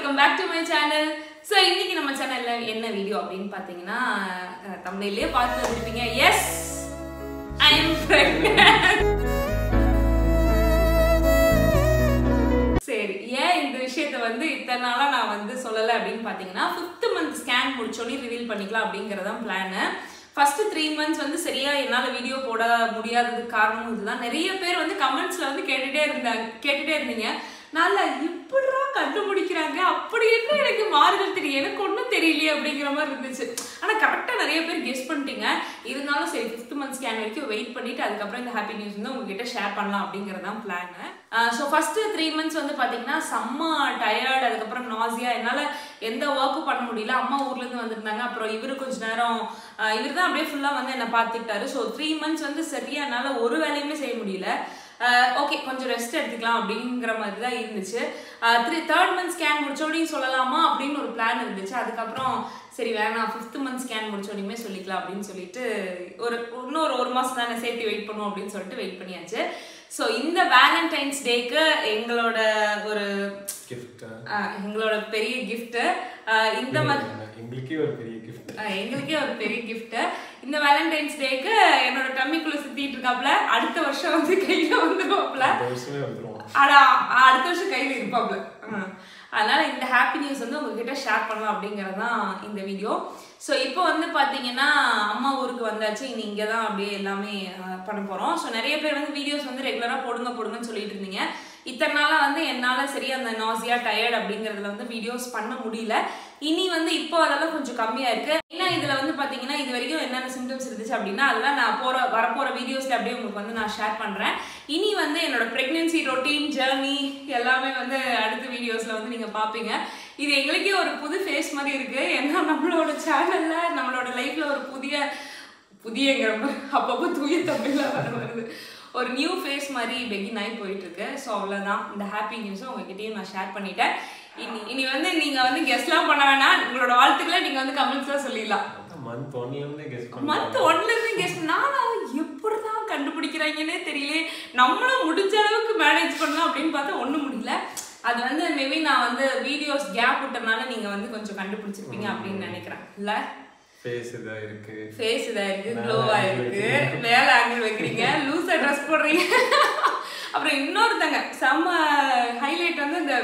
welcome back to my channel. So இன்னைக்கு நம்ம சேனல்ல என்ன வீடியோ அப்படினு பாத்தீங்கன்னா thumbnail-லயே பார்த்து வந்திருப்பீங்க. Yes, I am pregnant. சரி, ஏன் இந்த விஷயத்தை வந்து இத்தனை நாளா நான் வந்து சொல்லல அப்படினு பாத்தீங்கன்னா 5th month ஸ்கேன் முடிச்சோனே ரிவீல் பண்ணிக்கலாம் அப்படிங்கறத பிளான். First 3 months வந்து சரியா என்னால வீடியோ போட முடியாததுக்கு காரணம் இதுதான். நிறைய பேர் வந்து கமெண்ட்ஸ்ல வந்து கேட்டுட்டே இருந்தீங்க. நால இப்படிரா கண்டுபிடிக்கிறாங்க அப்படி என்ன எனக்கு மாறுதல் தெரியும், எனக்கு ஒன்றும் தெரியலையே அப்படிங்கிற மாதிரி இருந்துச்சு. ஆனால் கரெக்டாக நிறைய பேர் கெஸ் பண்ணிட்டீங்க. இருந்தாலும் சரி 5th month ஸ்கேன் வரைக்கும் வெயிட் பண்ணிட்டு அதுக்கப்புறம் இந்த ஹாப்பி நியூஸ் வந்து உங்ககிட்ட ஷேர் பண்ணலாம் அப்படிங்கிறதான் பிளான். ஸோ ஃபர்ஸ்ட் 3 months வந்து பார்த்தீங்கன்னா செம்ம டயர்டு, அதுக்கப்புறம் நாசியா, என்னால் எந்த ஒர்க்கும் பண்ண முடியல. அம்மா ஊர்லேருந்து வந்திருந்தாங்க. அப்புறம் இவரு கொஞ்ச நேரம் இவர் தான் அப்படியே ஃபுல்லாக வந்து என்னை பார்த்துக்கிட்டாரு. ஸோ 3 months வந்து சரியா என்னால் ஒரு வேலையுமே செய்ய முடியல. ஓகே, கொஞ்சம் ரெஸ்ட் எடுத்துக்கலாம் அப்படிங்கிற மாதிரி தான் இருந்துச்சு. 3rd month ஸ்கேன் முடிச்சோடனே சொல்லலாமா அப்படின்னு ஒரு பிளான் இருந்துச்சு. அதுக்கப்புறம் சரி வேணாம் 5th month ஸ்கேன் முடிச்சோடனே சொல்லிக்கலாம் அப்படின்னு சொல்லிட்டு இன்னொரு 1 மாதம் தானே சேர்த்து வெயிட் பண்ணுவோம் அப்படின்னு சொல்லிட்டு வெயிட் பண்ணியாச்சு. ஸோ இந்த வேலண்டைன்ஸ் டேக்கு எங்களோட ஒரு கிஃப்ட், எங்களோட பெரிய கிஃப்ட், இந்த மாதிரி எங்களுக்கே ஒரு பெரிய கிஃப்ட். இந்த வேலண்டைன்ஸ் டேக்கு என்னோட டம்மிக்குள்ள சுத்திட்டு இருக்காப்ல. அடுத்த வருஷம் வந்து கையில வந்துருவாப்ல. அடுத்த வருஷம் கையில இருப்பாப்ல. அதனால இந்த ஹாப்பி நியூஸ் வந்து உங்ககிட்ட ஷேர் பண்ணலாம் அப்படிங்கறதுதான் இந்த வீடியோ. ஸோ இப்போ வந்து பார்த்தீங்கன்னா அம்மா ஊருக்கு வந்தாச்சு. இனி இங்கே தான் அப்படியே எல்லாமே பண்ண போகிறோம். ஸோ நிறைய பேர் வந்து வீடியோஸ் வந்து ரெகுலராக போடுங்கன்னு சொல்லிட்டு இருந்தீங்க. இத்தனை நாளாக வந்து என்னால் சரி அந்த நாசியா டயர்ட் அப்படிங்கிறதுல வந்து வீடியோஸ் பண்ண முடியல. இனி வந்து இப்போ அதெல்லாம் கொஞ்சம் கம்மியாக இருக்கு. ஏன்னா இதில் வந்து பார்த்தீங்கன்னா இது வரைக்கும் என்னென்ன சிம்டம்ஸ் இருந்துச்சு அப்படின்னா அதெல்லாம் நான் வரப்போகிற வீடியோஸில் அப்படியே உங்களுக்கு வந்து நான் ஷேர் பண்ணுறேன். இனி வந்து என்னோட ப்ரெக்னென்சி ரொட்டீன் ஜேர்னி எல்லாமே வந்து அடுத்த வீடியோஸில் வந்து நீங்கள் பார்ப்பீங்க. இது எங்களுக்கே ஒரு புது ஃபேஸ் மாதிரி இருக்கு. ஏன்னா நம்மளோட சேனல்ல நம்மளோட லைஃப்ல ஒரு புதியங்கிற அப்பப்போ தூய தமிழ்ல வருது, ஒரு நியூ ஃபேஸ் மாதிரி பெகின் ஆகி போயிட்டு இருக்கு. ஸோ அவ்வளோதான், இந்த ஹாப்பி நியூஸும் உங்ககிட்டயும் நான் ஷேர் பண்ணிட்டேன். இனி வந்து நீங்க வந்து கெஸ்ட்லாம் பண்ண வேணாம், உங்களோட வாழ்த்துக்களை நீங்க வந்து கமெண்ட்ஸ்ல சொல்லிடலாம். மந்த் 1ல கெஸ்ட் நானும் எப்படிதான் கண்டுபிடிக்கிறாங்கன்னே தெரியல. நம்மளும் முடிஞ்ச அளவுக்கு மேனேஜ் பண்ணலாம் அப்படின்னு பார்த்தா ஒன்றும் முடியல. அது வந்து மேபி நான் வந்து வீடியோஸ் கேப் விட்டனால நீங்க வந்து கொஞ்சம் கண்டுபிடிச்சிருப்பீங்க அப்படின்னு நினைக்கிறேன். இல்ல ஃபேஸ் இதா இருக்கு, க்ளோவா இருக்கு, மேல ஆங்கிள் வைக்கிறீங்க, லூசா ட்ரெஸ் போடுறீங்க. அப்புறம் இன்னொருத்தங்க செம்ம ஹைலைட் வந்து இந்த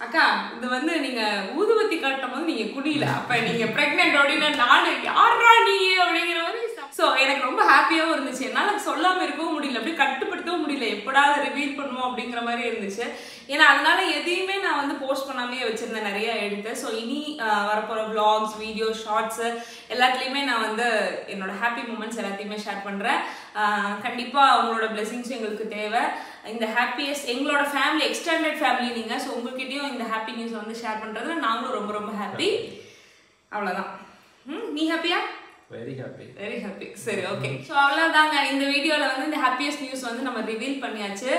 அக்கா இது வந்து நீங்க ஊதுபத்தி காட்டும் போது நீங்க குடியில அப்ப நீங்க பிரெக்னென்ட் அப்படின்னு நானு யாரா நீ அப்படிங்கிற மாதிரி. ஸோ எனக்கு ரொம்ப ஹாப்பியாகவும் இருந்துச்சு. என்னால் சொல்லாமல் இருக்கவும் முடியல, அப்படியே கட்டுப்படுத்தவும் முடியல, எப்படா அதை ரிவீல் பண்ணுவோம் அப்படிங்கிற மாதிரி இருந்துச்சு. ஏன்னா அதனால எதையுமே நான் வந்து போஸ்ட் பண்ணாமே வச்சிருந்தேன், நிறைய எடுத்து. ஸோ இனி வரப்போகிற vlogs, வீடியோ, ஷார்ட்ஸு எல்லாத்துலேயுமே நான் வந்து என்னோட ஹாப்பி மூமெண்ட்ஸ் எல்லாத்தையுமே ஷேர் பண்ணுறேன். கண்டிப்பாக அவங்களோட பிளெஸிங்ஸும் எங்களுக்கு தேவை. இந்த ஹாப்பியஸ்ட் எங்களோட ஃபேமிலி, எக்ஸ்டெண்டட் ஃபேமிலி நீங்கள். ஸோ உங்கள்கிட்டயும் இந்த ஹாப்பி நியூஸை வந்து ஷேர் பண்ணுறதுல நாங்களும் ரொம்ப ரொம்ப ஹாப்பி. அவ்வளோதான். நீ ஹாப்பியா? Very happy. சரி, ஓகே. ஸோ அவ்வளோதாங்க, இந்த வீடியோவில் வந்து இந்த ஹாப்பியஸ்ட் நியூஸ் வந்து நம்ம ரிவீல் பண்ணியாச்சு.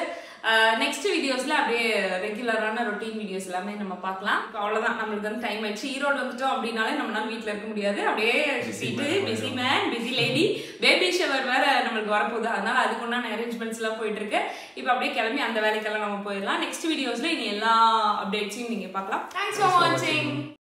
நெக்ஸ்ட் வீடியோஸில் அப்படியே ரெகுலரான ரொட்டீன் வீடியோஸ் எல்லாமே நம்ம பார்க்கலாம். அவ்வளோதான், நம்மளுக்கு வந்து டைம் ஆயிடுச்சு. ஈரோடு வந்துட்டோம் அப்படின்னாலே நம்மளால வீட்டில் இருக்க முடியாது. அப்படியே busy man, busy lady, baby shower வேற நம்மளுக்கு வரப்போகுது. அதனால அதுக்குண்டான அரேஞ்ச்மெண்ட்ஸ் எல்லாம் போயிட்டு இருக்கு. இப்போ அப்படியே கிளம்பி அந்த வேலைக்கெல்லாம் நம்ம போயிடலாம். நெக்ஸ்ட் வீடியோஸில் இனி எல்லா அப்டேட்ஸையும் நீங்கள் பார்க்கலாம். தேங்க்ஸ் ஃபார் வாட்சிங்.